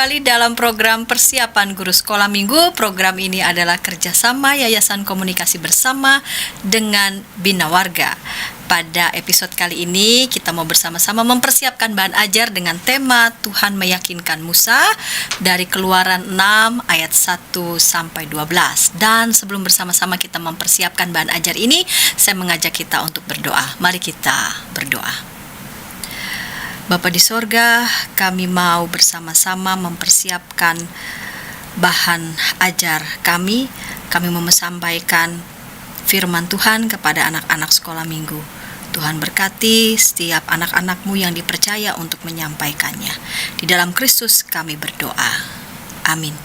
kembali dalam program Persiapan Guru Sekolah Minggu. Program ini adalah kerjasama Yayasan Komunikasi Bersama dengan Bina Warga. Pada episode kali ini kita mau bersama-sama mempersiapkan bahan ajar dengan tema Tuhan Meyakinkan Musa dari Keluaran 6 ayat 1 sampai 12. Dan sebelum bersama-sama kita mempersiapkan bahan ajar ini, saya mengajak kita untuk berdoa. Mari kita berdoa. Bapa di sorga, kami mau bersama-sama mempersiapkan bahan ajar kami. Kami mau menyampaikan firman Tuhan kepada anak-anak sekolah minggu. Tuhan berkati setiap anak-anak-Mu yang dipercaya untuk menyampaikannya. Di dalam Kristus kami berdoa. Amin.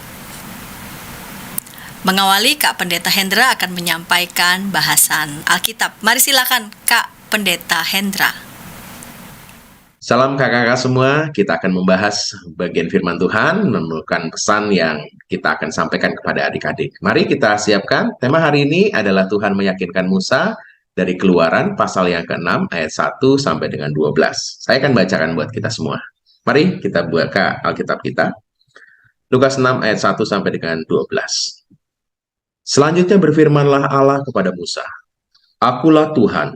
Mengawali, Kak Pendeta Hendra akan menyampaikan bahasan Alkitab. Mari silakan Kak Pendeta Hendra. Salam kakak-kakak semua, kita akan membahas bagian firman Tuhan, menemukan pesan yang kita akan sampaikan kepada adik-adik. Mari kita siapkan, tema hari ini adalah Tuhan Meyakinkan Musa dari Keluaran pasal yang ke-6 ayat 1 sampai dengan 12. Saya akan bacakan buat kita semua. Mari kita buka Alkitab kita. Lukas 6 ayat 1 sampai dengan 12. Selanjutnya berfirmanlah Allah kepada Musa, "Akulah Tuhan.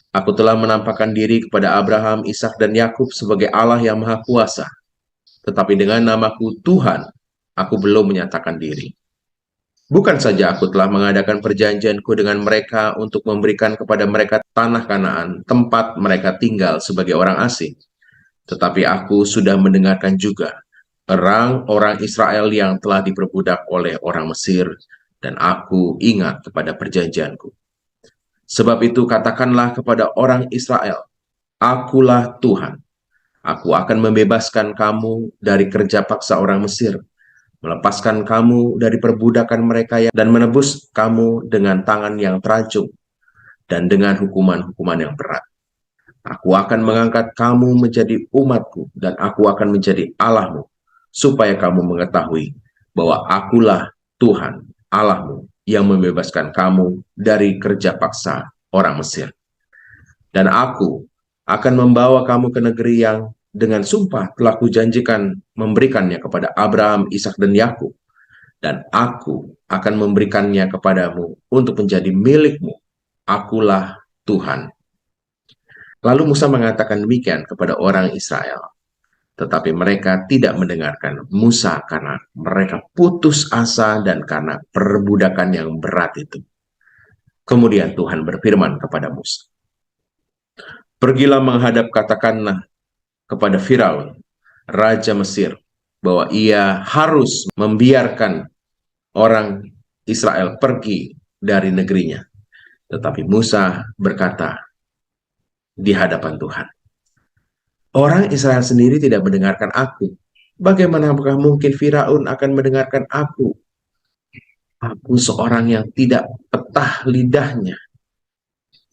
Aku telah menampakkan diri kepada Abraham, Ishak, dan Yakub sebagai Allah yang Maha Kuasa. Tetapi dengan namaku Tuhan, aku belum menyatakan diri. Bukan saja aku telah mengadakan perjanjianku dengan mereka untuk memberikan kepada mereka tanah Kanaan, tempat mereka tinggal sebagai orang asing. Tetapi aku sudah mendengarkan juga orang Israel yang telah diperbudak oleh orang Mesir, dan aku ingat kepada perjanjianku. Sebab itu katakanlah kepada orang Israel, akulah Tuhan. Aku akan membebaskan kamu dari kerja paksa orang Mesir, melepaskan kamu dari perbudakan mereka dan menebus kamu dengan tangan yang teracung dan dengan hukuman-hukuman yang berat. Aku akan mengangkat kamu menjadi umatku dan aku akan menjadi Allahmu, supaya kamu mengetahui bahwa akulah Tuhan Allahmu yang membebaskan kamu dari kerja paksa orang Mesir. Dan aku akan membawa kamu ke negeri yang dengan sumpah telah kujanjikan memberikannya kepada Abraham, Ishak, dan Yakub. Dan aku akan memberikannya kepadamu untuk menjadi milikmu. Akulah Tuhan." Lalu Musa mengatakan demikian kepada orang Israel. Tetapi mereka tidak mendengarkan Musa karena mereka putus asa dan karena perbudakan yang berat itu. Kemudian Tuhan berfirman kepada Musa, "Pergilah menghadap, katakanlah kepada Firaun, Raja Mesir, bahwa ia harus membiarkan orang Israel pergi dari negerinya." Tetapi Musa berkata di hadapan Tuhan, "Orang Israel sendiri tidak mendengarkan aku. Bagaimanakah mungkin Firaun akan mendengarkan aku? Aku seorang yang tidak petah lidahnya."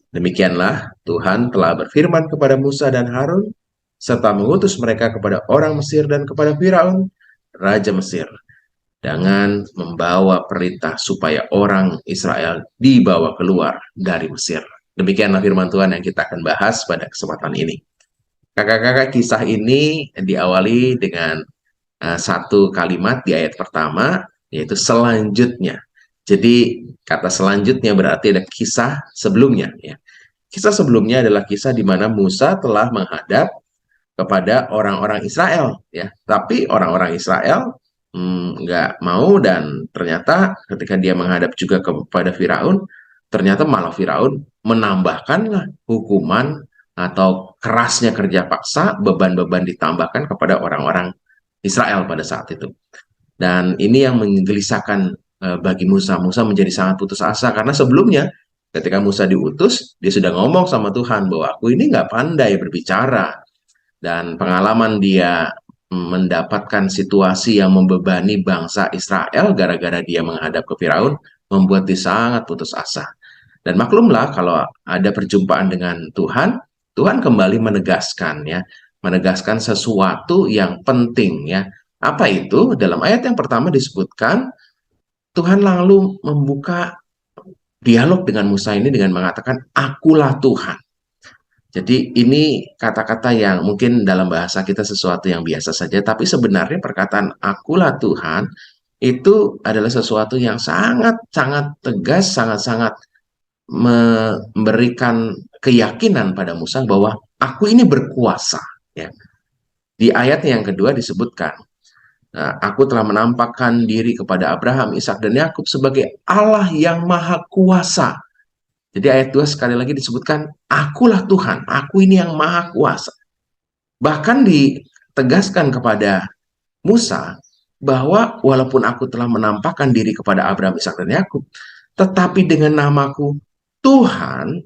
Demikianlah Tuhan telah berfirman kepada Musa dan Harun, serta mengutus mereka kepada orang Mesir dan kepada Firaun, Raja Mesir, dengan membawa perintah supaya orang Israel dibawa keluar dari Mesir. Demikianlah firman Tuhan yang kita akan bahas pada kesempatan ini. Kakak-kakak, kisah ini diawali dengan satu kalimat di ayat pertama, yaitu selanjutnya. Jadi kata selanjutnya berarti ada kisah sebelumnya. Ya. Kisah sebelumnya adalah kisah di mana Musa telah menghadap kepada orang-orang Israel. Ya. Tapi orang-orang Israel nggak mau, dan ternyata ketika dia menghadap juga kepada Firaun, ternyata malah Firaun menambahkanlah hukuman atau kerasnya kerja paksa, beban-beban ditambahkan kepada orang-orang Israel pada saat itu. Dan ini yang menggelisahkan bagi Musa. Musa menjadi sangat putus asa karena sebelumnya ketika Musa diutus, dia sudah ngomong sama Tuhan bahwa aku ini nggak pandai berbicara. Dan pengalaman dia mendapatkan situasi yang membebani bangsa Israel gara-gara dia menghadap ke Firaun membuat dia sangat putus asa. Dan maklumlah kalau ada perjumpaan dengan Tuhan, Tuhan kembali menegaskan sesuatu yang penting ya. Apa itu? Dalam ayat yang pertama disebutkan Tuhan lalu membuka dialog dengan Musa ini dengan mengatakan akulah Tuhan. Jadi ini kata-kata yang mungkin dalam bahasa kita sesuatu yang biasa saja, tapi sebenarnya perkataan akulah Tuhan itu adalah sesuatu yang sangat-sangat tegas, sangat-sangat memberikan keyakinan pada Musa bahwa aku ini berkuasa. Ya. Di ayat yang kedua disebutkan, aku telah menampakkan diri kepada Abraham, Ishak, dan Yakub sebagai Allah yang maha kuasa. Jadi ayat 2 sekali lagi disebutkan, akulah Tuhan, aku ini yang maha kuasa. Bahkan ditegaskan kepada Musa bahwa walaupun aku telah menampakkan diri kepada Abraham, Ishak, dan Yakub, tetapi dengan namaku Tuhan,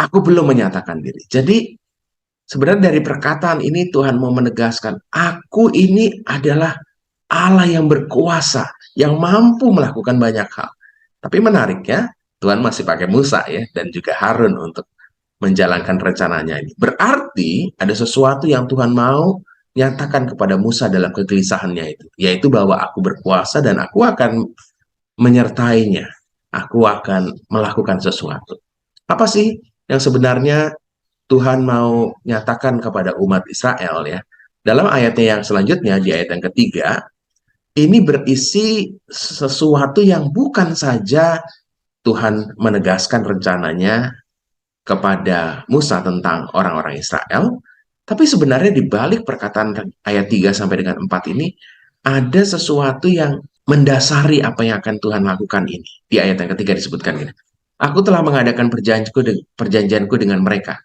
aku belum menyatakan diri. Jadi sebenarnya dari perkataan ini Tuhan mau menegaskan, aku ini adalah Allah yang berkuasa, yang mampu melakukan banyak hal. Tapi menariknya, Tuhan masih pakai Musa ya, dan juga Harun untuk menjalankan rencananya ini. Berarti ada sesuatu yang Tuhan mau nyatakan kepada Musa dalam kegelisahannya itu, yaitu bahwa aku berkuasa dan aku akan menyertainya. Aku akan melakukan sesuatu. Apa sih yang sebenarnya Tuhan mau nyatakan kepada umat Israel ya? Dalam ayatnya yang selanjutnya, di ayat yang ketiga, ini berisi sesuatu yang bukan saja Tuhan menegaskan rencananya kepada Musa tentang orang-orang Israel, tapi sebenarnya di balik perkataan ayat 3 sampai dengan 4 ini ada sesuatu yang mendasari apa yang akan Tuhan lakukan ini. Di ayat yang ketiga disebutkan ini. Aku telah mengadakan perjanjianku dengan mereka.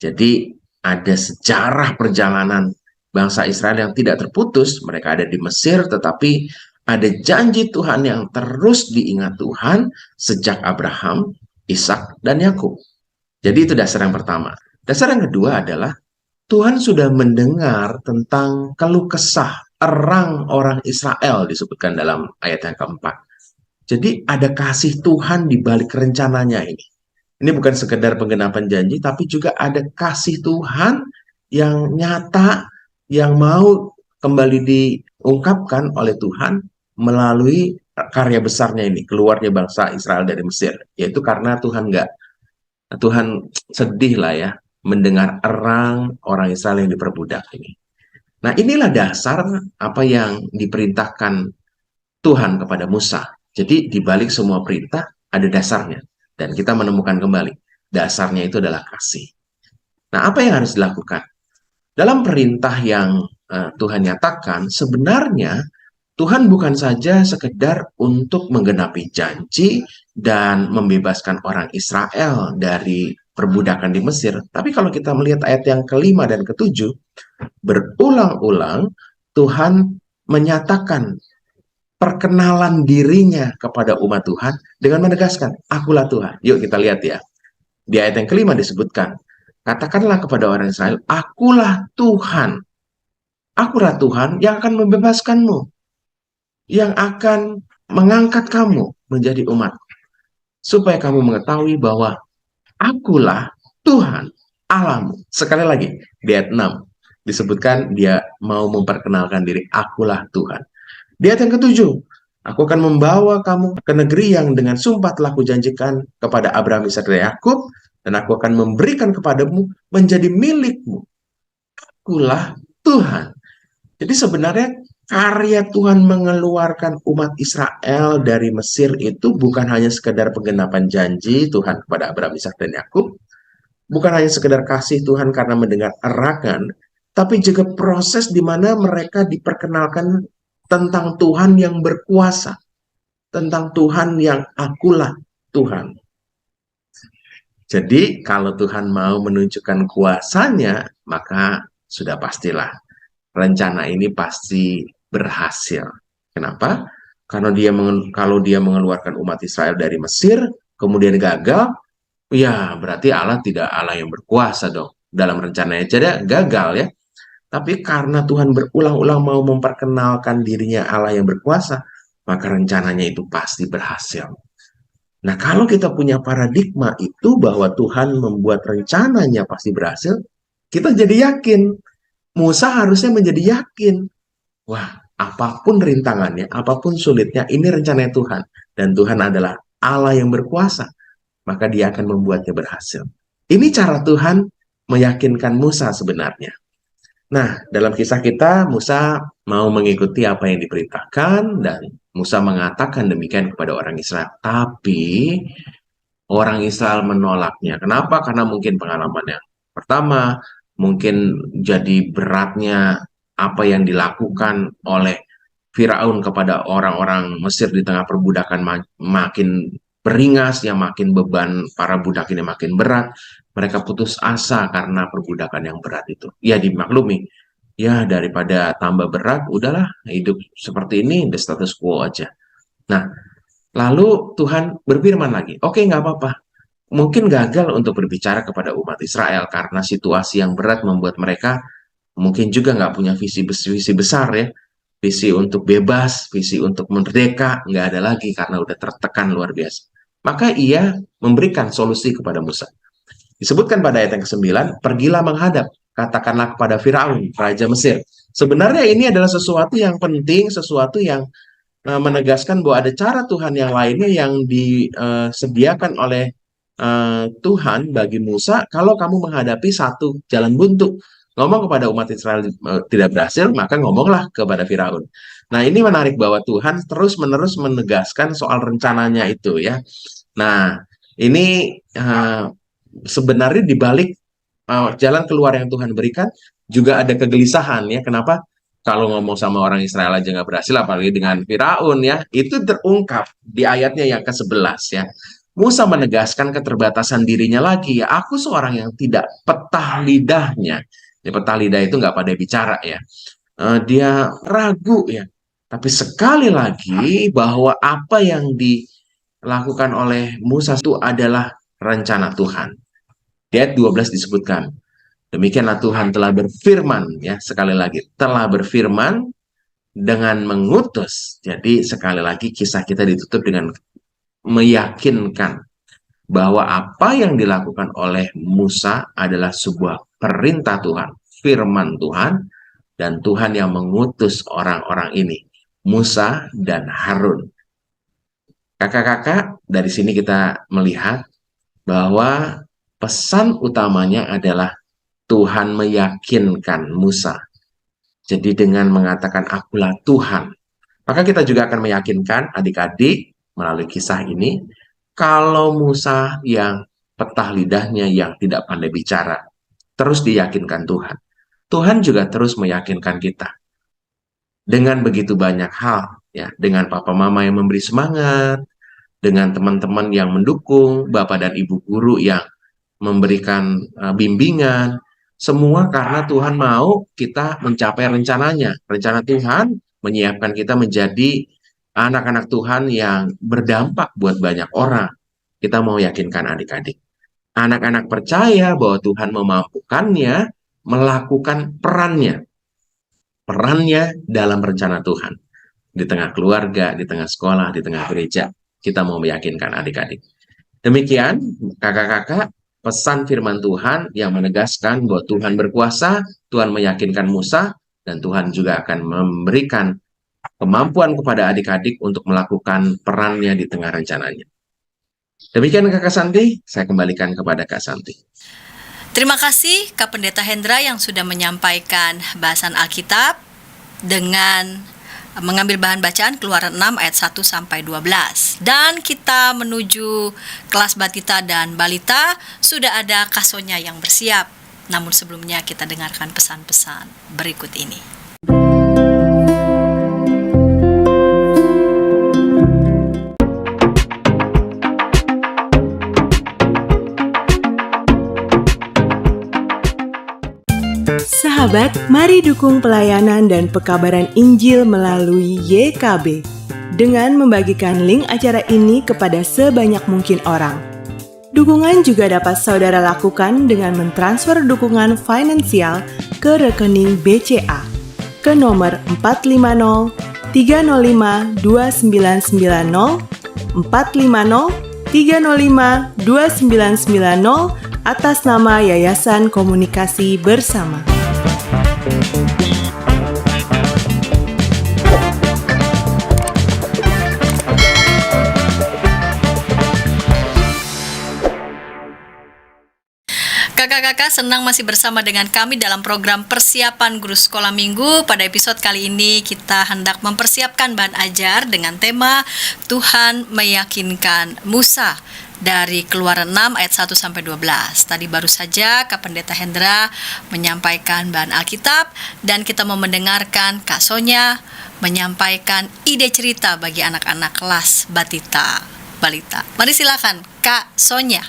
Jadi ada sejarah perjalanan bangsa Israel yang tidak terputus. Mereka ada di Mesir, tetapi ada janji Tuhan yang terus diingat Tuhan sejak Abraham, Ishak, dan Yakub. Jadi itu dasar yang pertama. Dasar yang kedua adalah Tuhan sudah mendengar tentang keluh kesah erang orang Israel disebutkan dalam ayat yang keempat. Jadi ada kasih Tuhan di balik rencananya ini. Ini bukan sekedar penggenapan janji, tapi juga ada kasih Tuhan yang nyata, yang mau kembali diungkapkan oleh Tuhan melalui karya besarnya ini, keluarnya bangsa Israel dari Mesir. Yaitu karena Tuhan sedih lah ya, mendengar erang orang Israel yang diperbudak ini. Nah inilah dasar apa yang diperintahkan Tuhan kepada Musa. Jadi di balik semua perintah ada dasarnya. Dan kita menemukan kembali, dasarnya itu adalah kasih. Nah, apa yang harus dilakukan? Dalam perintah yang Tuhan nyatakan, sebenarnya Tuhan bukan saja sekedar untuk menggenapi janji dan membebaskan orang Israel dari perbudakan di Mesir. Tapi kalau kita melihat ayat yang kelima dan ketujuh, berulang-ulang Tuhan menyatakan perkenalan dirinya kepada umat Tuhan dengan menegaskan, akulah Tuhan. Yuk kita lihat ya. Di ayat yang kelima disebutkan, katakanlah kepada orang Israel, akulah Tuhan. Akulah Tuhan yang akan membebaskanmu, yang akan mengangkat kamu menjadi umat. Supaya kamu mengetahui bahwa akulah Tuhan Allahmu. Sekali lagi, di ayat 6 disebutkan dia mau memperkenalkan diri, akulah Tuhan. Di ayat yang ketujuh, aku akan membawa kamu ke negeri yang dengan sumpah telah kujanjikan kepada Abraham, Ishak, dan Yakub, dan aku akan memberikan kepadamu menjadi milikmu. Akulah Tuhan. Jadi sebenarnya karya Tuhan mengeluarkan umat Israel dari Mesir itu bukan hanya sekedar penggenapan janji Tuhan kepada Abraham, Ishak, dan Yakub, bukan hanya sekedar kasih Tuhan karena mendengar erangan, tapi juga proses di mana mereka diperkenalkan tentang Tuhan yang berkuasa, tentang Tuhan yang akulah Tuhan. Jadi kalau Tuhan mau menunjukkan kuasanya, maka sudah pastilah rencana ini pasti berhasil. Kenapa? Karena kalau dia mengeluarkan umat Israel dari Mesir, kemudian gagal, ya berarti Allah tidak Allah yang berkuasa dong. Dalam rencananya jadi gagal ya. Tapi karena Tuhan berulang-ulang mau memperkenalkan dirinya Allah yang berkuasa, maka rencananya itu pasti berhasil. Nah, kalau kita punya paradigma itu bahwa Tuhan membuat rencananya pasti berhasil, kita jadi yakin. Musa harusnya menjadi yakin. Wah, apapun rintangannya, apapun sulitnya, ini rencananya Tuhan. Dan Tuhan adalah Allah yang berkuasa. Maka dia akan membuatnya berhasil. Ini cara Tuhan meyakinkan Musa sebenarnya. Nah, dalam kisah kita, Musa mau mengikuti apa yang diperintahkan, dan Musa mengatakan demikian kepada orang Israel. Tapi, orang Israel menolaknya. Kenapa? Karena mungkin pengalamannya. Pertama, mungkin jadi beratnya apa yang dilakukan oleh Firaun kepada orang-orang Mesir di tengah perbudakan makin beringas, yang makin beban para budak ini makin berat. Mereka putus asa karena perbudakan yang berat itu. Ya dimaklumi, ya daripada tambah berat, udahlah hidup seperti ini, the status quo aja. Nah, lalu Tuhan berfirman lagi, oke nggak apa-apa. Mungkin gagal untuk berbicara kepada umat Israel karena situasi yang berat membuat mereka mungkin juga nggak punya visi besar ya. Visi untuk bebas, visi untuk merdeka, nggak ada lagi karena udah tertekan luar biasa. Maka ia memberikan solusi kepada Musa. Disebutkan pada ayat yang ke-9, pergilah menghadap, katakanlah kepada Firaun, Raja Mesir. Sebenarnya ini adalah sesuatu yang penting, sesuatu yang menegaskan bahwa ada cara Tuhan yang lainnya yang disediakan oleh Tuhan bagi Musa kalau kamu menghadapi satu jalan buntu. Ngomong kepada umat Israel tidak berhasil, maka ngomonglah kepada Firaun. Nah, ini menarik bahwa Tuhan terus-menerus menegaskan soal rencananya itu ya. Nah, ini sebenarnya di balik jalan keluar yang Tuhan berikan juga ada kegelisahan ya. Kenapa? Kalau ngomong sama orang Israel aja nggak berhasil, apalagi dengan Firaun ya. Itu terungkap di ayatnya yang ke-11 ya. Musa menegaskan keterbatasan dirinya lagi ya. Aku seorang yang tidak petah lidahnya. Ya, petah lidah itu nggak pada bicara ya. Dia ragu ya. Tapi sekali lagi bahwa apa yang dilakukan oleh Musa itu adalah rencana Tuhan. Di ayat 12 disebutkan, demikianlah Tuhan telah berfirman, ya sekali lagi, telah berfirman dengan mengutus. Jadi sekali lagi kisah kita ditutup dengan meyakinkan bahwa apa yang dilakukan oleh Musa adalah sebuah perintah Tuhan, firman Tuhan, dan Tuhan yang mengutus orang-orang ini, Musa dan Harun. Kakak-kakak, dari sini kita melihat bahwa pesan utamanya adalah Tuhan meyakinkan Musa. Jadi dengan mengatakan akulah Tuhan, maka kita juga akan meyakinkan adik-adik melalui kisah ini, kalau Musa yang petah lidahnya, yang tidak pandai bicara, terus diyakinkan Tuhan. Tuhan juga terus meyakinkan kita. Dengan begitu banyak hal, ya, dengan papa mama yang memberi semangat, dengan teman-teman yang mendukung, bapak dan ibu guru yang memberikan bimbingan, semua karena Tuhan mau kita mencapai rencananya. Rencana Tuhan menyiapkan kita menjadi anak-anak Tuhan yang berdampak buat banyak orang. Kita mau yakinkan adik-adik. Anak-anak percaya bahwa Tuhan memampukannya melakukan perannya. Perannya dalam rencana Tuhan. Di tengah keluarga, di tengah sekolah, di tengah gereja. Kita mau meyakinkan adik-adik. Demikian, kakak-kakak, pesan firman Tuhan yang menegaskan bahwa Tuhan berkuasa, Tuhan meyakinkan Musa, dan Tuhan juga akan memberikan kemampuan kepada adik-adik untuk melakukan perannya di tengah rencananya. Demikian Kakak Santi, saya kembalikan kepada Kak Santi. Terima kasih Kak Pendeta Hendra yang sudah menyampaikan bahasan Alkitab dengan mengambil bahan bacaan Keluaran 6 ayat 1 sampai 12. Dan kita menuju kelas batita dan balita, sudah ada kasonya yang bersiap. Namun sebelumnya kita dengarkan pesan-pesan berikut ini. Sahabat, mari dukung pelayanan dan pekabaran Injil melalui YKB dengan membagikan link acara ini kepada sebanyak mungkin orang. Dukungan juga dapat saudara lakukan dengan mentransfer dukungan finansial ke rekening BCA ke nomor 450 305 2990 450 305 2990 atas nama Yayasan Komunikasi Bersama. Kakak-kakak senang masih bersama dengan kami dalam program persiapan guru sekolah minggu. Pada episode kali ini kita hendak mempersiapkan bahan ajar dengan tema Tuhan meyakinkan Musa dari Keluaran 6 ayat 1 sampai 12. Tadi baru saja Kak Pendeta Hendra menyampaikan bahan Alkitab dan kita mau mendengarkan Kak Sonya menyampaikan ide cerita bagi anak-anak kelas balita. Mari silakan Kak Sonya.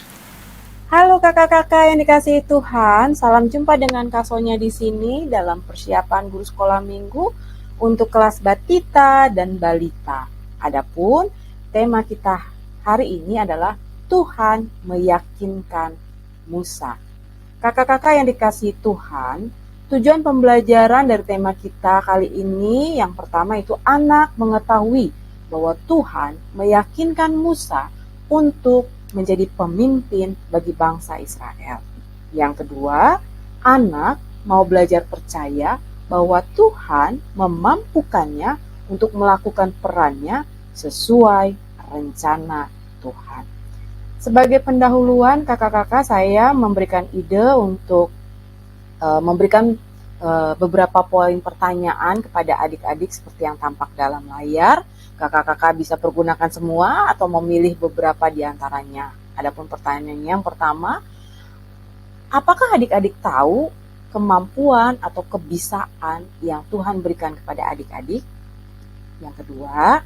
Halo kakak-kakak yang dikasihi Tuhan, salam jumpa dengan Kak Sonya di sini dalam persiapan guru sekolah minggu untuk kelas batita dan balita. Adapun tema kita hari ini adalah Tuhan meyakinkan Musa. Kakak-kakak yang dikasihi Tuhan, tujuan pembelajaran dari tema kita kali ini yang pertama itu anak mengetahui bahwa Tuhan meyakinkan Musa untuk menjadi pemimpin bagi bangsa Israel. Yang kedua, anak mau belajar percaya bahwa Tuhan memampukannya untuk melakukan perannya sesuai rencana Tuhan. Sebagai pendahuluan, kakak-kakak saya memberikan ide untuk memberikan beberapa poin pertanyaan kepada adik-adik seperti yang tampak dalam layar. Kakak-kakak bisa pergunakan semua atau memilih beberapa di antaranya. Adapun pertanyaan yang pertama, apakah adik-adik tahu kemampuan atau kebisaan yang Tuhan berikan kepada adik-adik? Yang kedua,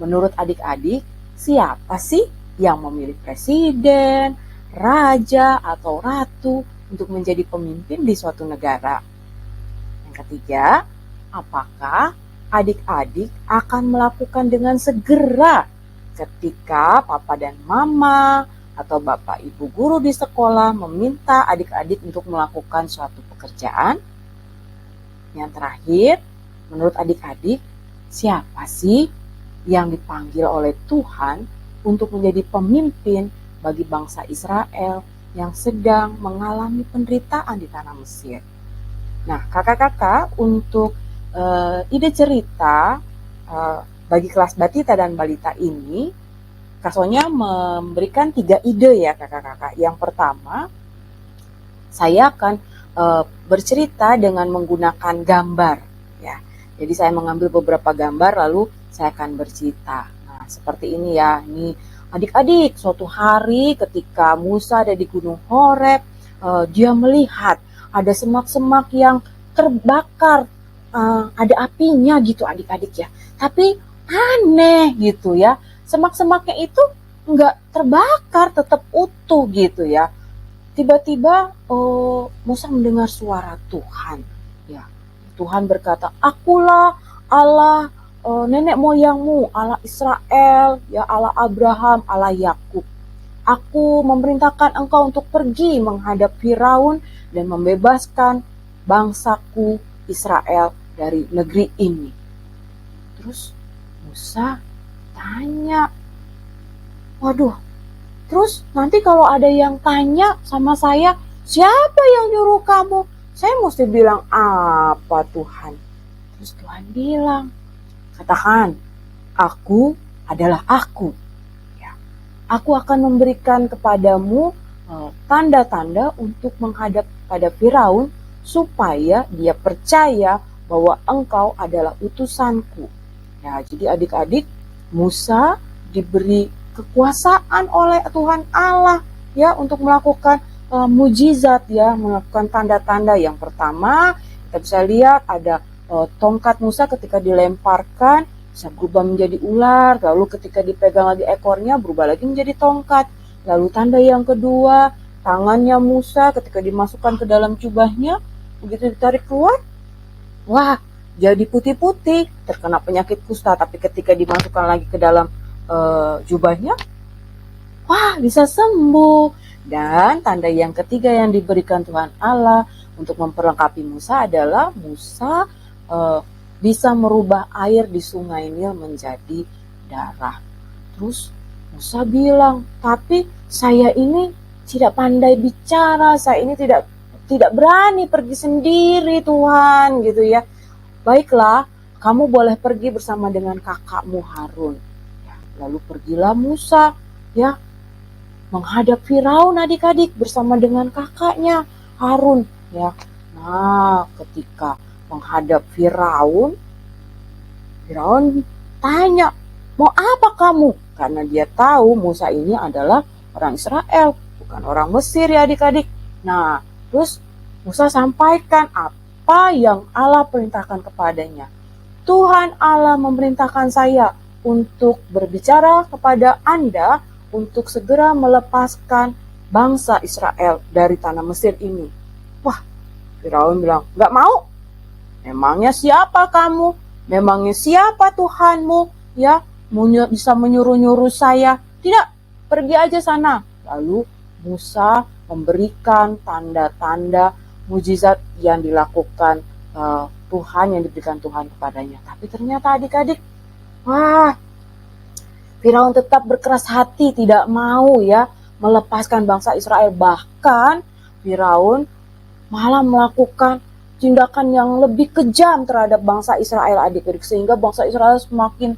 menurut adik-adik, siapa sih yang memilih presiden, raja, atau ratu untuk menjadi pemimpin di suatu negara? Yang ketiga, apakah adik-adik akan melakukan dengan segera ketika papa dan mama atau bapak ibu guru di sekolah meminta adik-adik untuk melakukan suatu pekerjaan? Yang terakhir, menurut adik-adik, siapa sih yang dipanggil oleh Tuhan untuk menjadi pemimpin bagi bangsa Israel yang sedang mengalami penderitaan di tanah Mesir? Nah, kakak-kakak, untuk ide cerita bagi kelas batita dan balita ini, Kak Sonya memberikan 3 ide ya kakak-kakak. Yang pertama, saya akan bercerita dengan menggunakan gambar ya. Jadi saya mengambil beberapa gambar lalu saya akan bercerita. Nah, seperti ini ya. Ini adik-adik, suatu hari ketika Musa ada di Gunung Horeb, dia melihat ada semak-semak yang terbakar, ada apinya gitu adik-adik ya. Tapi aneh gitu ya, semak-semaknya itu nggak terbakar, tetap utuh gitu ya. Tiba-tiba Musa mendengar suara Tuhan ya. Tuhan berkata, akulah Allah nenek moyangmu, Allah Israel, ya Allah Abraham, Allah Yakub. Aku memerintahkan engkau untuk pergi menghadap Firaun dan membebaskan bangsaku Israel dari negeri ini. Terus Musa tanya, waduh, terus nanti kalau ada yang tanya sama saya, siapa yang nyuruh kamu? Saya mesti bilang apa Tuhan? Terus Tuhan bilang, katakan, aku adalah aku. Ya, aku akan memberikan kepadamu tanda-tanda untuk menghadap pada Firaun supaya dia percaya bahwa engkau adalah utusanku. Ya, jadi adik-adik, Musa diberi kekuasaan oleh Tuhan Allah ya untuk melakukan mujizat ya, melakukan tanda-tanda. Yang pertama, kita bisa lihat ada tongkat Musa ketika dilemparkan bisa berubah menjadi ular, lalu ketika dipegang lagi ekornya berubah lagi menjadi tongkat. Lalu tanda yang kedua, tangannya Musa ketika dimasukkan ke dalam jubahnya, begitu ditarik keluar, wah, jadi putih-putih, terkena penyakit kusta. Tapi ketika dimasukkan lagi ke dalam jubahnya, wah, bisa sembuh. Dan tanda yang ketiga yang diberikan Tuhan Allah untuk memperlengkapi Musa adalah Musa bisa merubah air di sungai Nil menjadi darah. Terus Musa bilang, tapi saya ini tidak pandai bicara, saya ini tidak berani pergi sendiri Tuhan gitu ya. Baiklah, kamu boleh pergi bersama dengan kakakmu Harun. Ya, lalu pergilah Musa ya. menghadap Firaun adik-adik bersama dengan kakaknya Harun ya. Nah, ketika menghadap Firaun tanya, "Mau apa kamu?" Karena dia tahu Musa ini adalah orang Israel, bukan orang Mesir ya adik-adik. Nah, terus Musa sampaikan apa yang Allah perintahkan kepadanya. Tuhan Allah memerintahkan saya untuk berbicara kepada Anda untuk segera melepaskan bangsa Israel dari tanah Mesir ini. Wah, Firaun bilang, "Gak mau. Memangnya siapa kamu? Memangnya siapa Tuhanmu? Ya, bisa menyuruh-nyuruh saya? Tidak, pergi aja sana." Lalu Musa memberikan tanda-tanda mujizat yang dilakukan Tuhan, yang diberikan Tuhan kepadanya. Tapi ternyata adik-adik, wah, Firaun tetap berkeras hati, tidak mau ya melepaskan bangsa Israel. Bahkan Firaun malah melakukan tindakan yang lebih kejam terhadap bangsa Israel adik-adik, sehingga bangsa Israel semakin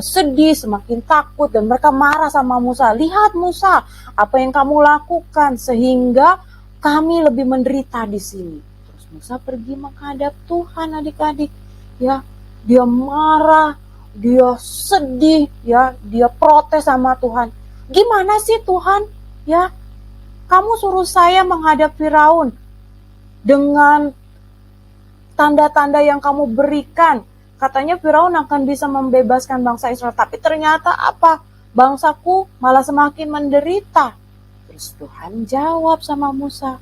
sedih, semakin takut, dan mereka marah sama Musa. "Lihat Musa, apa yang kamu lakukan sehingga kami lebih menderita di sini." Terus Musa pergi menghadap Tuhan adik-adik ya. Dia marah, dia sedih ya, dia protes sama Tuhan. "Gimana sih Tuhan ya, kamu suruh saya menghadap Firaun dengan tanda-tanda yang kamu berikan. Katanya Firaun akan bisa membebaskan bangsa Israel, tapi ternyata apa? Bangsaku malah semakin menderita." Terus Tuhan jawab sama Musa,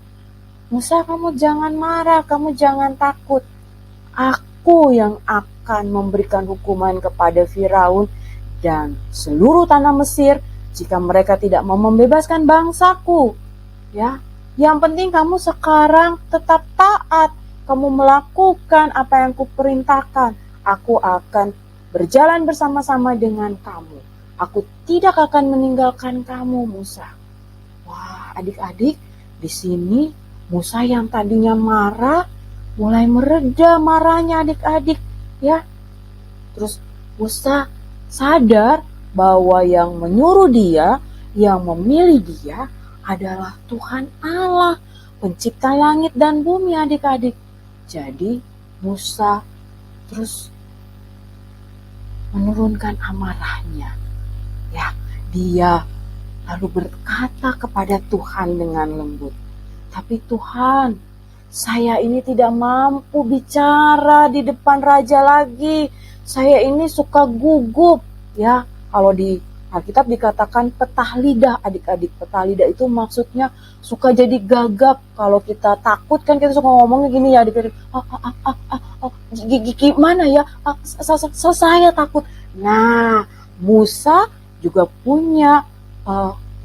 "Musa, kamu jangan marah, kamu jangan takut. Aku yang akan memberikan hukuman kepada Firaun dan seluruh tanah Mesir jika mereka tidak mau membebaskan bangsaku. Ya, yang penting kamu sekarang tetap taat. Kamu melakukan apa yang kuperintahkan. Aku akan berjalan bersama-sama dengan kamu. Aku tidak akan meninggalkan kamu, Musa." Wah, adik-adik, di sini Musa yang tadinya marah mulai mereda marahnya adik-adik ya. Terus Musa sadar bahwa yang menyuruh dia, yang memilih dia adalah Tuhan Allah, pencipta langit dan bumi adik-adik. Jadi Musa terus menurunkan amarahnya. Ya, dia lalu berkata kepada Tuhan dengan lembut, "Tapi Tuhan, saya ini tidak mampu bicara di depan raja lagi. Saya ini suka gugup." Ya, kalau di Alkitab dikatakan petah lidah adik-adik. Petah lidah itu maksudnya suka jadi gagap. Kalau kita takut kan kita suka ngomongnya gini ya adik-adik. Gimana ya? Saya takut. Nah, Musa juga punya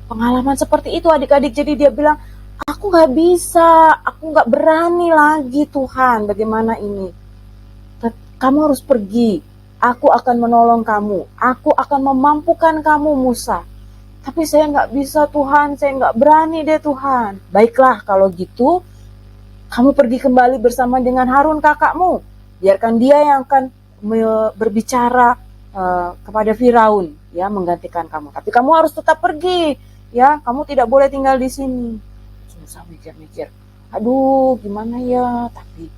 pengalaman seperti itu adik-adik. Jadi dia bilang, "Aku gak bisa, aku gak berani lagi Tuhan, bagaimana ini? Kamu harus pergi, aku akan menolong kamu, aku akan memampukan kamu Musa. Tapi saya gak bisa Tuhan, saya gak berani deh Tuhan." "Baiklah kalau gitu, kamu pergi kembali bersama dengan Harun kakakmu. Biarkan dia yang akan berbicara kepada Firaun, ya, menggantikan kamu. Tapi kamu harus tetap pergi, ya, kamu tidak boleh tinggal di sini." Musa mikir-mikir, aduh gimana ya, tapi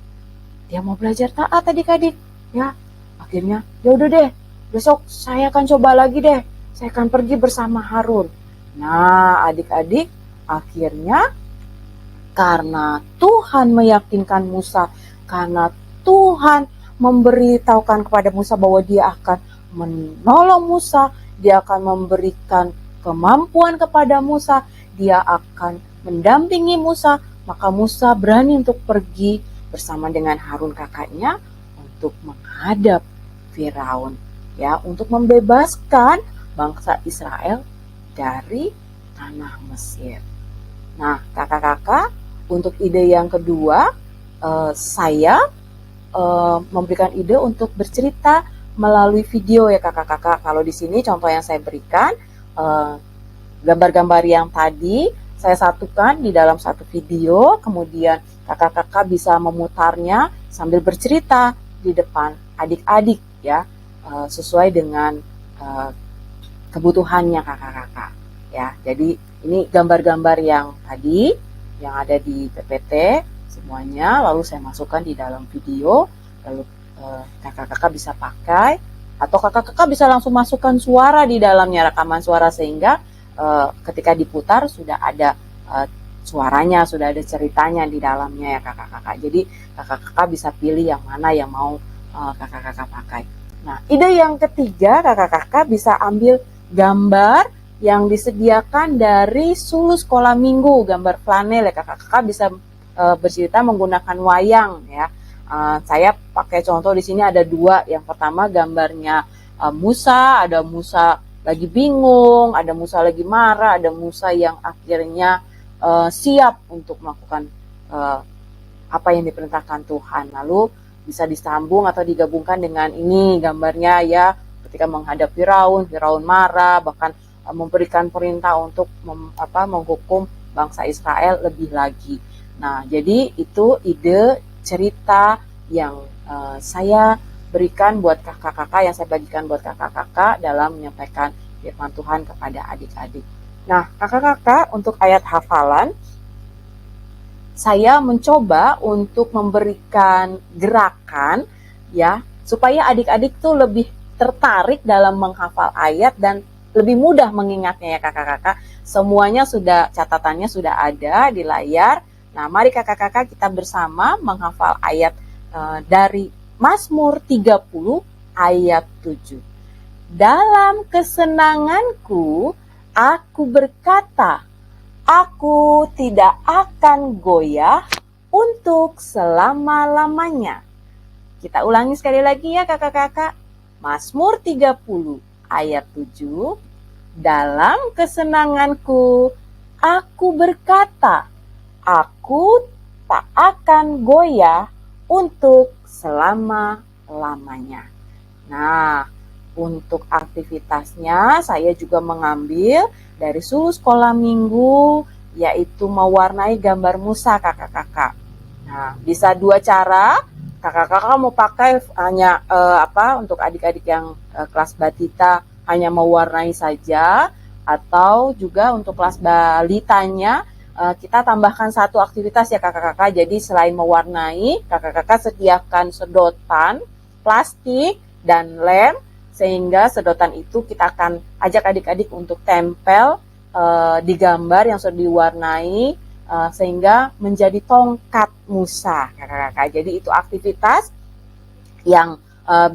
dia mau belajar taat adik-adik ya. Akhirnya ya udah deh, besok saya akan coba lagi deh, saya akan pergi bersama Harun. Nah adik-adik, akhirnya karena Tuhan meyakinkan Musa, karena Tuhan memberitahukan kepada Musa bahwa dia akan menolong Musa, dia akan memberikan kemampuan kepada Musa, dia akan mendampingi Musa, maka Musa berani untuk pergi bersama dengan Harun kakaknya untuk menghadap Firaun, ya, untuk membebaskan bangsa Israel dari tanah Mesir. Nah, kakak-kakak, untuk ide yang kedua, saya memberikan ide untuk bercerita melalui video ya kakak-kakak. Kalau di sini contoh yang saya berikan, gambar-gambar yang tadi saya satukan di dalam satu video, kemudian kakak-kakak bisa memutarnya sambil bercerita di depan adik-adik ya, sesuai dengan kebutuhannya kakak-kakak ya. Jadi ini gambar-gambar yang tadi yang ada di PPT semuanya, lalu saya masukkan di dalam video, lalu kakak-kakak bisa pakai, atau kakak-kakak bisa langsung masukkan suara di dalamnya, rekaman suara, sehingga ketika diputar sudah ada suaranya, sudah ada ceritanya di dalamnya ya kakak-kakak. Jadi kakak-kakak bisa pilih yang mana yang mau kakak-kakak pakai. Nah, ide yang ketiga, kakak-kakak bisa ambil gambar yang disediakan dari Sulu Sekolah Minggu, gambar flanel ya kakak-kakak, bisa bercerita menggunakan wayang ya. Saya pakai contoh di sini ada 2. Yang pertama gambarnya Musa, ada Musa lagi bingung, ada Musa lagi marah, ada Musa yang akhirnya siap untuk melakukan apa yang diperintahkan Tuhan. Lalu bisa disambung atau digabungkan dengan ini gambarnya ya, ketika menghadap Firaun marah, bahkan memberikan perintah untuk menghukum bangsa Israel lebih lagi. Nah, jadi itu ide cerita yang saya berikan buat kakak-kakak, yang saya bagikan buat kakak-kakak dalam menyampaikan firman Tuhan kepada adik-adik. Nah, kakak-kakak, untuk ayat hafalan, saya mencoba untuk memberikan gerakan ya, supaya adik-adik tuh lebih tertarik dalam menghafal ayat dan lebih mudah mengingatnya ya kakak-kakak. Semuanya sudah, catatannya sudah ada di layar. Nah, mari kakak-kakak kita bersama menghafal ayat dari Mazmur 30 ayat 7. Dalam kesenanganku, aku berkata, aku tidak akan goyah untuk selama-lamanya. Kita ulangi sekali lagi ya kakak-kakak. Mazmur 30 ayat 7. Dalam kesenanganku, aku berkata, aku tak akan goyah untuk selama-lamanya. Nah, untuk aktivitasnya saya juga mengambil dari Sulu Sekolah Minggu, yaitu mewarnai gambar Musa kakak-kakak. Nah, bisa 2 cara. Kakak-kakak mau pakai hanya untuk adik-adik yang kelas batita hanya mewarnai saja, atau juga untuk kelas balitanya kita tambahkan 1 aktivitas ya kakak-kakak. Jadi selain mewarnai, kakak-kakak sediakan sedotan plastik dan lem, sehingga sedotan itu kita akan ajak adik-adik untuk tempel di gambar yang sudah diwarnai, sehingga menjadi tongkat Musa kakak-kakak. Jadi itu aktivitas yang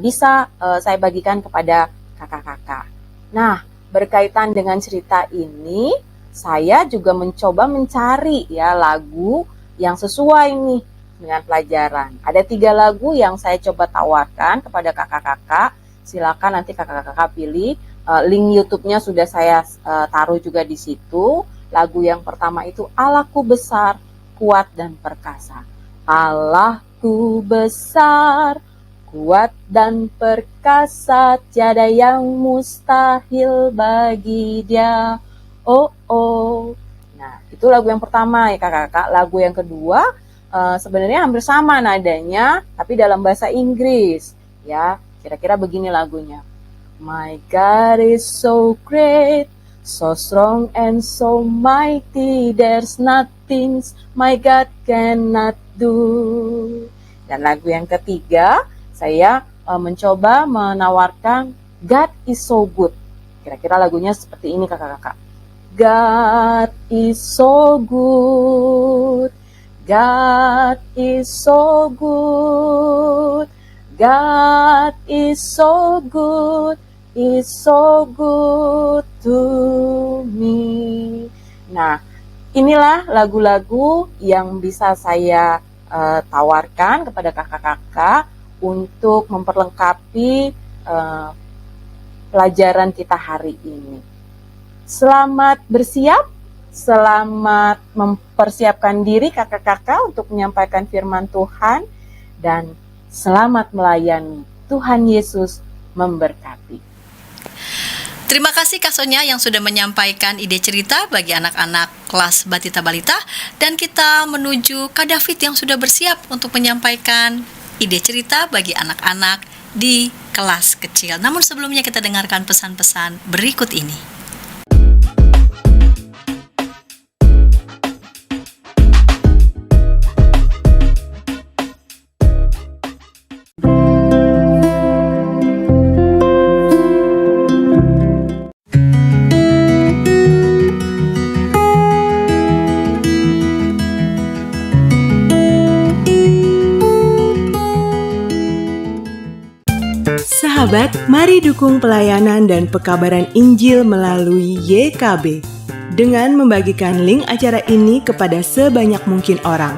bisa saya bagikan kepada kakak-kakak. Nah, berkaitan dengan cerita ini, saya juga mencoba mencari ya lagu yang sesuai nih dengan pelajaran. Ada 3 lagu yang saya coba tawarkan kepada kakak-kakak. Silakan nanti kakak-kakak pilih. Link YouTube-nya sudah saya taruh juga di situ. Lagu yang pertama itu Allahku besar, kuat dan perkasa. Allahku besar, kuat dan perkasa, tiada yang mustahil bagi Dia. Oh, oh. Nah, itu lagu yang pertama ya kakak-kakak. Lagu yang kedua sebenarnya hampir sama nadanya, tapi dalam bahasa Inggris. Ya, kira-kira begini lagunya. My God is so great, so strong and so mighty, there's nothing my God cannot do. Dan lagu yang ketiga, saya mencoba menawarkan God is so good. Kira-kira lagunya seperti ini kakak-kakak. God is so good, God is so good, God is so good, is so good to me. Nah, inilah lagu-lagu yang bisa saya tawarkan kepada kakak-kakak untuk memperlengkapi pelajaran kita hari ini. Selamat bersiap, selamat mempersiapkan diri kakak-kakak untuk menyampaikan firman Tuhan, dan selamat melayani. Tuhan Yesus memberkati. Terima kasih Kak Sonia yang sudah menyampaikan ide cerita bagi anak-anak kelas Batita Balita, dan kita menuju Kak David yang sudah bersiap untuk menyampaikan ide cerita bagi anak-anak di kelas kecil. Namun sebelumnya kita dengarkan pesan-pesan berikut ini. Sahabat, mari dukung pelayanan dan pekabaran Injil melalui YKB dengan membagikan link acara ini kepada sebanyak mungkin orang.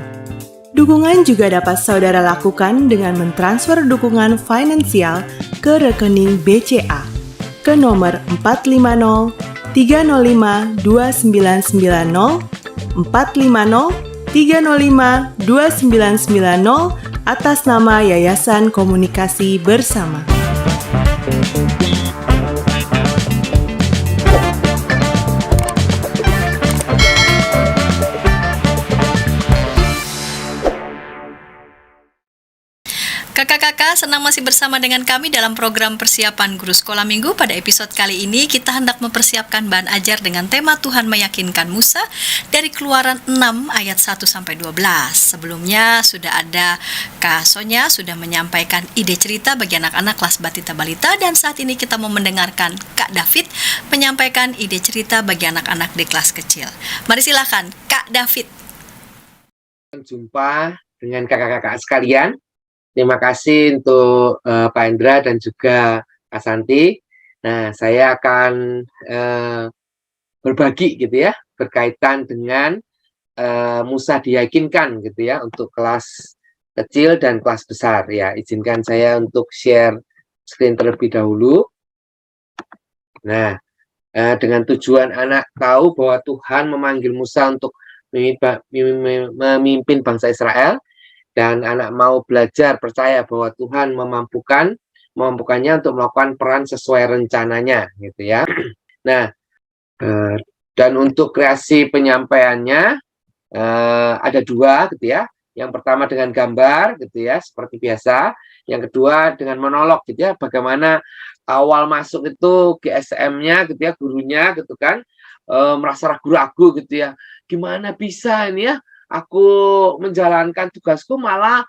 Dukungan juga dapat saudara lakukan dengan mentransfer dukungan finansial ke rekening BCA ke nomor 450 305 2990 450 305 2990 atas nama Yayasan Komunikasi Bersama. Kakak-kakak, senang masih bersama dengan kami dalam program persiapan guru sekolah minggu. Pada episode kali ini kita hendak mempersiapkan bahan ajar dengan tema Tuhan meyakinkan Musa dari Keluaran 6 ayat 1-12. Sebelumnya sudah ada Kak Sonya sudah menyampaikan ide cerita bagi anak-anak kelas Batita Balita, dan saat ini kita mau mendengarkan Kak David menyampaikan ide cerita bagi anak-anak di kelas kecil. Mari silakan Kak David. Jumpa dengan kakak-kakak sekalian. Terima kasih untuk Pak Hendra dan juga Kak Santi. Nah, saya akan berbagi gitu ya, berkaitan dengan Musa diyakinkan gitu ya, untuk kelas kecil dan kelas besar ya. Izinkan saya untuk share screen terlebih dahulu. Nah, dengan tujuan anak tahu bahwa Tuhan memanggil Musa untuk memimpin bangsa Israel, dan anak mau belajar percaya bahwa Tuhan memampukannya untuk melakukan peran sesuai rencananya gitu ya. Nah, dan untuk kreasi penyampaiannya ada dua gitu ya. Yang pertama dengan gambar gitu ya, seperti biasa. Yang kedua dengan monolog gitu ya, bagaimana awal masuk itu GSM-nya gitu ya, gurunya gitu kan, merasa ragu-ragu gitu ya. Gimana bisa ini ya, aku menjalankan tugasku malah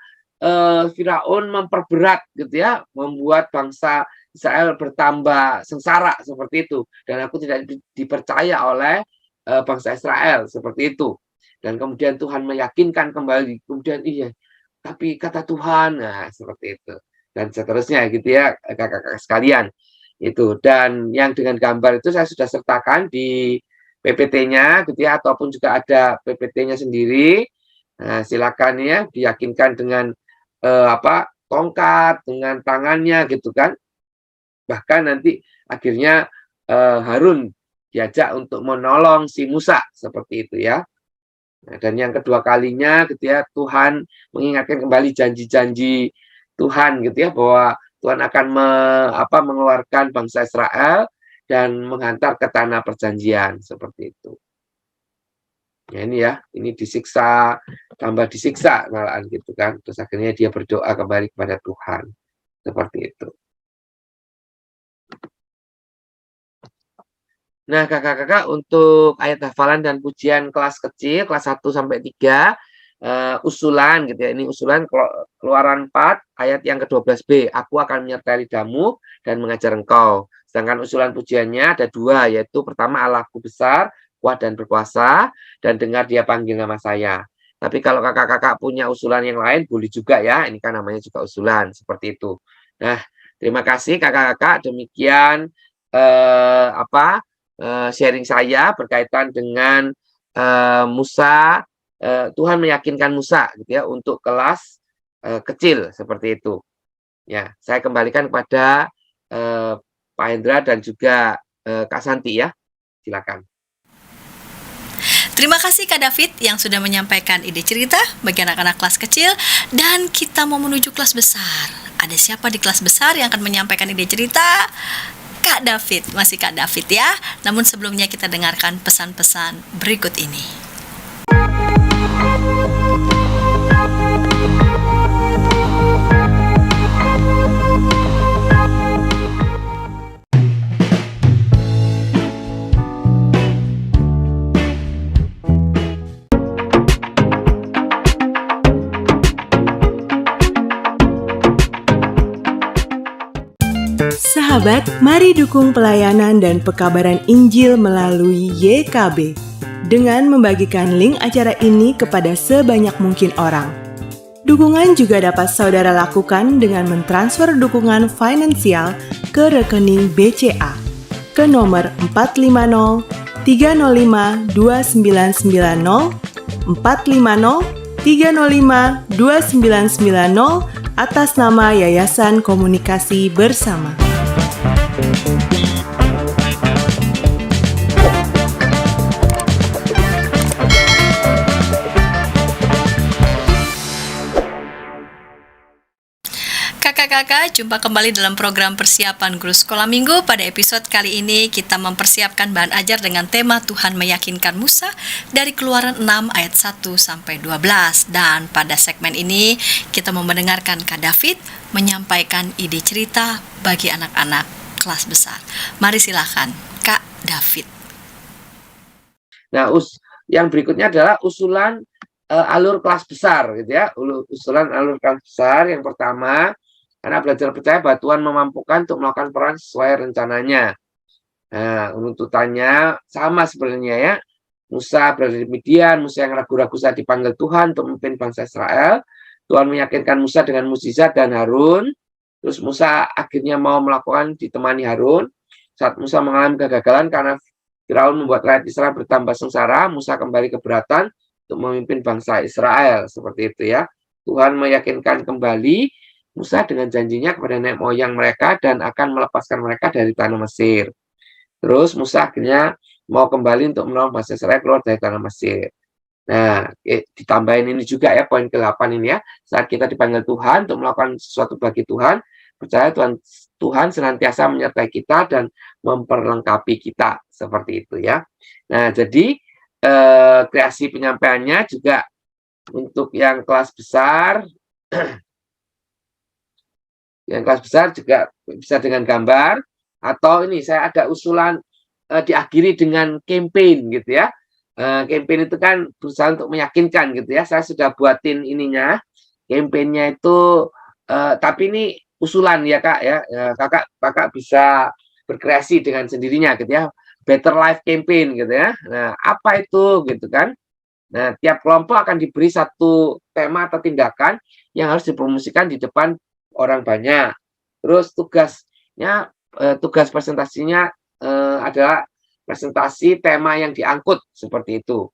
Firaun memperberat gitu ya, membuat bangsa Israel bertambah sengsara seperti itu, dan aku tidak dipercaya oleh bangsa Israel seperti itu. Dan kemudian Tuhan meyakinkan kembali, kemudian iya tapi kata Tuhan, nah seperti itu, dan seterusnya gitu ya kakak-kakak sekalian itu. Dan yang dengan gambar itu saya sudah sertakan di PPT-nya gitu ya, ataupun juga ada PPT-nya sendiri. Nah, silakan ya, diyakinkan dengan tongkat, dengan tangannya gitu kan. Bahkan nanti akhirnya Harun diajak untuk menolong si Musa seperti itu ya. Nah, dan yang kedua kalinya gitu ya, Tuhan mengingatkan kembali janji-janji Tuhan gitu ya, bahwa Tuhan akan mengeluarkan bangsa Israel dan menghantar ke tanah perjanjian seperti itu. Ya ini ya, ini disiksa, tambah disiksa malahan gitu kan. Terus akhirnya dia berdoa kembali kepada Tuhan. Seperti itu. Nah, kakak-kakak, untuk ayat hafalan dan pujian kelas kecil, kelas 1-3, usulan gitu ya. Ini usulan Keluaran 4 ayat yang ke-12b. Aku akan menyertai lidamu dan mengajar engkau. Sedangkan usulan pujiannya ada dua, yaitu pertama, Allahku besar, kuat dan berkuasa, dan dengar dia panggil nama saya. Tapi kalau kakak-kakak punya usulan yang lain, boleh juga ya. Ini kan namanya juga usulan, seperti itu. Nah, terima kasih kakak-kakak. Demikian sharing saya berkaitan dengan Musa. Tuhan meyakinkan Musa gitu ya, untuk kelas kecil seperti itu. Ya, saya kembalikan kepada Pak Hendra dan juga Kak Santi ya. Silakan. Terima kasih Kak David yang sudah menyampaikan ide cerita bagi anak-anak kelas kecil, dan kita mau menuju kelas besar. Ada siapa di kelas besar yang akan menyampaikan ide cerita? Kak David, masih Kak David ya. Namun sebelumnya kita dengarkan pesan-pesan berikut ini. Sahabat, mari dukung pelayanan dan pekabaran Injil melalui YKB dengan membagikan link acara ini kepada sebanyak mungkin orang. Dukungan juga dapat saudara lakukan dengan mentransfer dukungan finansial ke rekening BCA ke nomor 450 305 2990 450 305 2990 atas nama Yayasan Komunikasi Bersama. Kakak-kakak, jumpa kembali dalam program persiapan guru sekolah minggu. Pada episode kali ini kita mempersiapkan bahan ajar dengan tema Tuhan meyakinkan Musa dari Keluaran 6 ayat 1 sampai 12. Dan pada segmen ini kita mau mendengarkan Kak David menyampaikan ide cerita bagi anak-anak kelas besar. Mari silakan Kak David. Nah, yang berikutnya adalah usulan alur kelas besar gitu ya. Usulan alur kelas besar yang pertama, karena belajar percaya bahwa Tuhan memampukan untuk melakukan peran sesuai rencananya. Nah, tuntutannya sama sebenarnya ya. Musa berada di Midian, Musa yang ragu-ragu saat dipanggil Tuhan untuk memimpin bangsa Israel. Tuhan meyakinkan Musa dengan mukjizat dan Harun. Terus Musa akhirnya mau melakukan ditemani Harun. Saat Musa mengalami kegagalan karena Firaun membuat rakyat Israel bertambah sengsara, Musa kembali keberatan untuk memimpin bangsa Israel. Seperti itu ya. Tuhan meyakinkan kembali Musa dengan janjinya kepada nenek moyang mereka dan akan melepaskan mereka dari tanah Mesir. Terus Musa akhirnya mau kembali untuk menolong bangsa Israel keluar dari tanah Mesir. Nah, ditambahin ini juga ya, poin ke-8 ini ya. Saat kita dipanggil Tuhan untuk melakukan sesuatu bagi Tuhan, percaya Tuhan senantiasa menyertai kita dan memperlengkapi kita. Seperti itu ya. Nah, jadi kreasi penyampaiannya juga untuk yang kelas besar, yang kelas besar juga bisa dengan gambar, atau ini saya ada usulan diakhiri dengan campaign gitu ya. Campaign itu kan berusaha untuk meyakinkan gitu ya. Saya sudah buatin ininya, campaignnya itu, tapi ini usulan ya Kak ya. Kakak bisa berkreasi dengan sendirinya gitu ya. Better Life Campaign gitu ya. Nah, apa itu gitu kan? Nah, tiap kelompok akan diberi satu tema atau tindakan yang harus dipromosikan di depan orang banyak. Terus tugas presentasinya adalah presentasi tema yang diangkut seperti itu.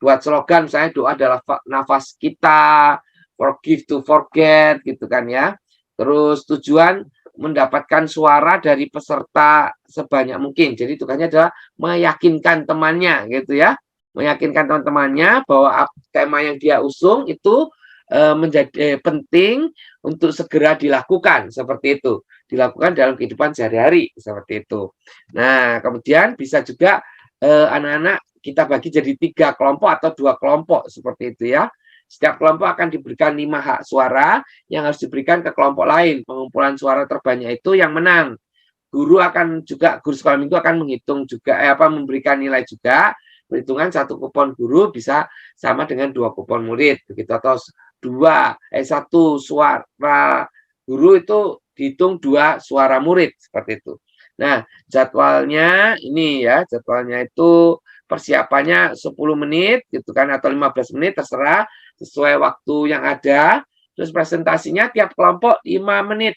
Buat slogan misalnya doa adalah nafas kita, forgive to forget gitu kan ya. Terus tujuan mendapatkan suara dari peserta sebanyak mungkin. Jadi tugasnya adalah meyakinkan temannya gitu ya. Meyakinkan teman-temannya bahwa tema yang dia usung itu menjadi penting untuk segera dilakukan, seperti itu. Dilakukan dalam kehidupan sehari-hari, seperti itu. Nah, kemudian bisa juga anak-anak kita bagi jadi 3 kelompok atau 2 kelompok, seperti itu ya. Setiap kelompok akan diberikan 5 hak suara yang harus diberikan ke kelompok lain. Pengumpulan suara terbanyak itu yang menang. Guru sekolah minggu akan menghitung juga, memberikan nilai juga. Perhitungan 1 kupon guru bisa sama dengan 2 kupon murid, begitu, atau 1 suara guru itu dihitung 2 suara murid, seperti itu. Nah, jadwalnya ini ya, jadwalnya itu persiapannya 10 menit gitu kan, atau 15 menit terserah sesuai waktu yang ada. Terus presentasinya tiap kelompok 5 menit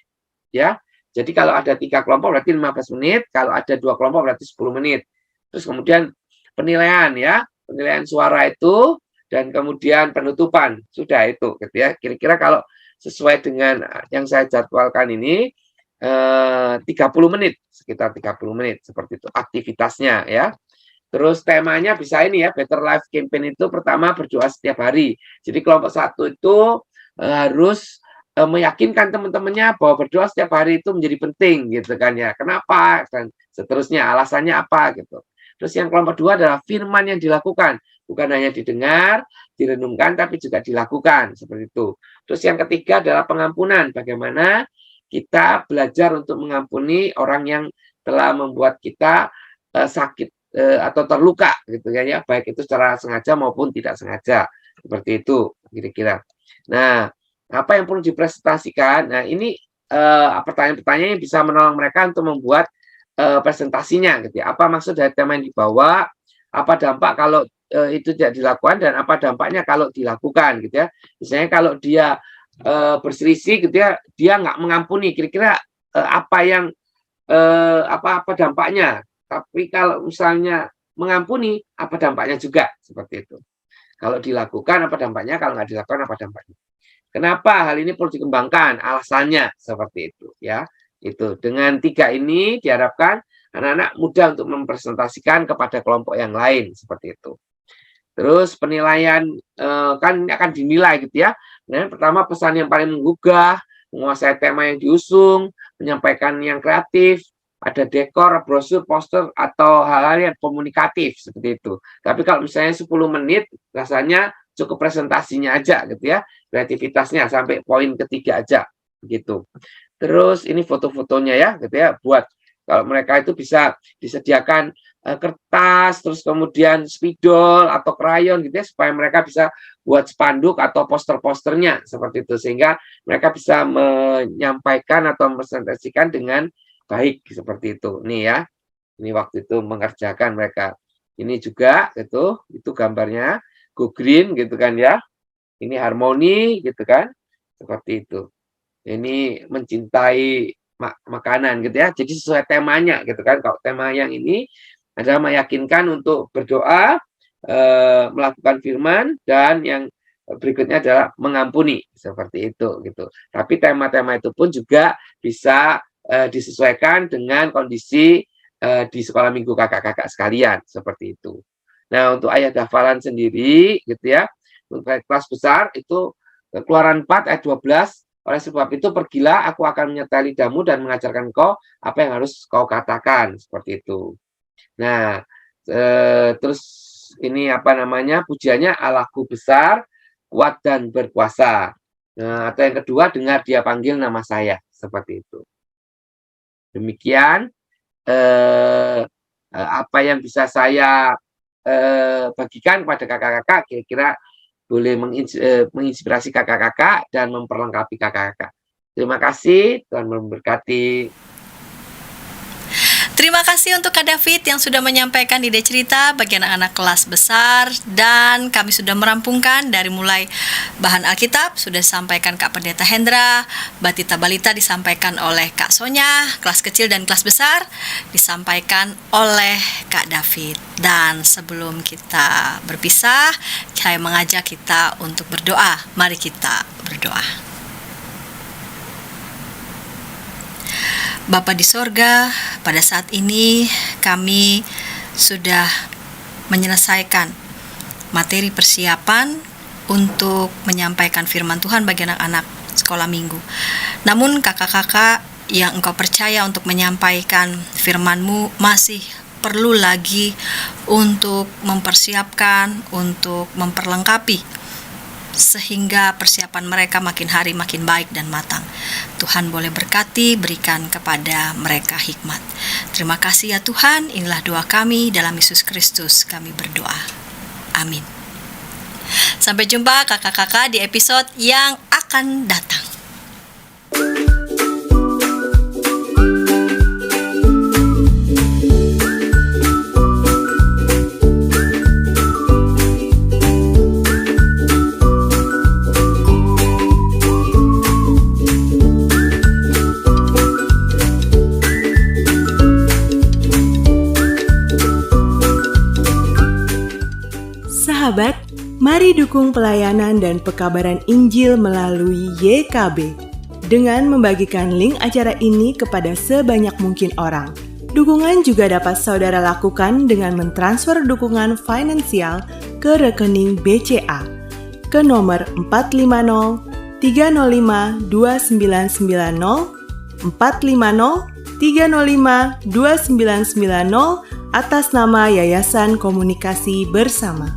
ya. Jadi kalau ada 3 kelompok berarti 15 menit, kalau ada 2 kelompok berarti 10 menit. Terus kemudian penilaian ya, penilaian suara itu, dan kemudian penutupan, sudah itu gitu ya. Kira-kira kalau sesuai dengan yang saya jadwalkan ini 30 menit, sekitar 30 menit seperti itu aktivitasnya ya. Terus temanya bisa ini ya, Better Life Campaign itu pertama berdoa setiap hari. Jadi kelompok 1 itu harus meyakinkan teman-temannya bahwa berdoa setiap hari itu menjadi penting gitu kan ya. Kenapa dan seterusnya, alasannya apa gitu. Terus yang kelompok 2 adalah firman yang dilakukan. Bukan hanya didengar, direnungkan, tapi juga dilakukan. Seperti itu. Terus yang ketiga adalah pengampunan. Bagaimana kita belajar untuk mengampuni orang yang telah membuat kita sakit atau terluka. Gitu kan ya. Baik itu secara sengaja maupun tidak sengaja. Seperti itu kira-kira. Nah, apa yang perlu dipresentasikan? Nah, ini pertanyaan-pertanyaan yang bisa menolong mereka untuk membuat presentasinya gitu ya. Apa maksud dari tema yang dibawa, apa dampak kalau itu tidak dilakukan, dan apa dampaknya kalau dilakukan gitu ya. Misalnya kalau dia berselisih gitu ya, dia nggak mengampuni, kira-kira apa yang apa dampaknya. Tapi kalau misalnya mengampuni, apa dampaknya juga seperti itu. Kalau dilakukan apa dampaknya, kalau nggak dilakukan apa dampaknya. Kenapa hal ini perlu dikembangkan? Alasannya seperti itu ya. Itu dengan 3 ini diharapkan anak-anak mudah untuk mempresentasikan kepada kelompok yang lain seperti itu. Terus penilaian kan akan dinilai gitu ya. Nah, pertama pesan yang paling menggugah, menguasai tema yang diusung, menyampaikan yang kreatif, ada dekor, brosur, poster, atau hal-hal yang komunikatif seperti itu. Tapi kalau misalnya 10 menit, rasanya cukup presentasinya aja gitu ya, kreativitasnya sampai poin ketiga aja gitu. Terus ini foto-fotonya ya gitu ya, buat kalau mereka itu bisa disediakan kertas, terus kemudian spidol atau krayon gitu ya, supaya mereka bisa buat spanduk atau poster-posternya seperti itu, sehingga mereka bisa menyampaikan atau mempresentasikan dengan baik seperti itu. Nih ya, ini waktu itu mengerjakan mereka. Ini juga itu gambarnya go green gitu kan ya. Ini harmoni gitu kan, seperti itu. Ini mencintai makanan gitu ya. Jadi sesuai temanya gitu kan. Kalau tema yang ini adalah meyakinkan untuk berdoa, melakukan firman, dan yang berikutnya adalah mengampuni seperti itu gitu. Tapi tema-tema itu pun juga bisa disesuaikan dengan kondisi di sekolah minggu kakak-kakak sekalian seperti itu. Nah, untuk ayat hafalan sendiri gitu ya, untuk kelas besar itu Keluaran 4 ayat 12, oleh sebab itu pergilah, aku akan menyertai lidahmu dan mengajarkan kau apa yang harus kau katakan seperti itu. Nah, terus ini apa namanya, pujiannya Allahku besar, kuat dan berkuasa. Nah, atau yang kedua, dengar dia panggil nama saya seperti itu. Demikian apa yang bisa saya bagikan kepada kakak-kakak, kira-kira boleh menginspirasi kakak-kakak dan memperlengkapi kakak-kakak. Terima kasih, Tuhan memberkati. Terima kasih untuk Kak David yang sudah menyampaikan ide cerita bagi anak-anak kelas besar, dan kami sudah merampungkan dari mulai bahan Alkitab sudah disampaikan Kak Pendeta Hendra, Batita Balita disampaikan oleh Kak Sonya, kelas kecil dan kelas besar disampaikan oleh Kak David. Dan sebelum kita berpisah, saya mengajak kita untuk berdoa. Mari kita berdoa. Bapa di sorga, pada saat ini kami sudah menyelesaikan materi persiapan untuk menyampaikan firman Tuhan bagi anak-anak sekolah minggu. Namun kakak-kakak yang engkau percaya untuk menyampaikan firman-Mu masih perlu lagi untuk mempersiapkan, untuk memperlengkapi, sehingga persiapan mereka makin hari makin baik dan matang. Tuhan boleh berkati, berikan kepada mereka hikmat. Terima kasih ya Tuhan, inilah doa kami dalam Yesus Kristus kami berdoa. Amin. Sampai jumpa kakak-kakak di episode yang akan datang. Sahabat, mari dukung pelayanan dan pekabaran Injil melalui YKB dengan membagikan link acara ini kepada sebanyak mungkin orang. Dukungan juga dapat saudara lakukan dengan mentransfer dukungan finansial ke rekening BCA ke nomor 450 305 2990 450 305 2990 atas nama Yayasan Komunikasi Bersama.